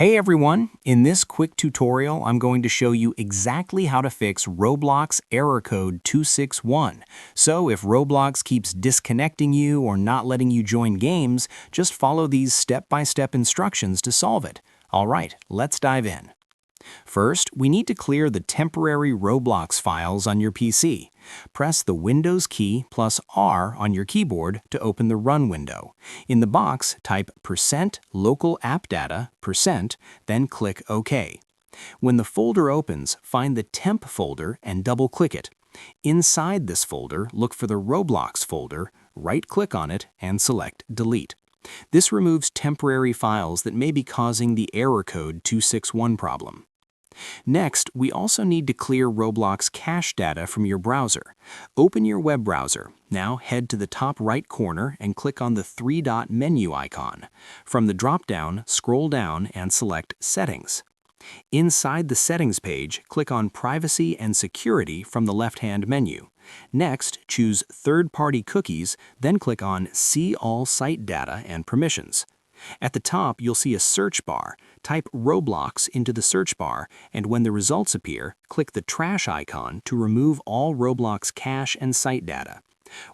Hey everyone! In this quick tutorial, I'm going to show you exactly how to fix Roblox Error Code 261. So if Roblox keeps disconnecting you or not letting you join games, just follow these step-by-step instructions to solve it. Alright, let's dive in. First, we need to clear the temporary Roblox files on your PC. Press the Windows key plus R on your keyboard to open the Run window. In the box, type %localappdata%, then click OK. When the folder opens, find the temp folder and double-click it. Inside this folder, look for the Roblox folder, right-click on it, and select Delete. This removes temporary files that may be causing the error code 261 problem. Next, we also need to clear Roblox cache data from your browser. Open your web browser. Now head to the top right corner and click on the three-dot menu icon. From the drop-down, scroll down and select Settings. Inside the Settings page, click on Privacy and Security from the left-hand menu. Next, choose Third-Party Cookies, then click on See All Site Data and Permissions. At the top, you'll see a search bar. Type Roblox into the search bar, and when the results appear, click the trash icon to remove all Roblox cache and site data.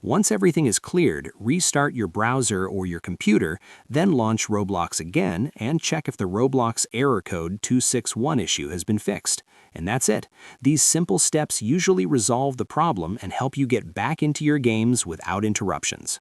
Once everything is cleared, restart your browser or your computer, then launch Roblox again and check if the Roblox Error Code 261 issue has been fixed. And that's it. These simple steps usually resolve the problem and help you get back into your games without interruptions.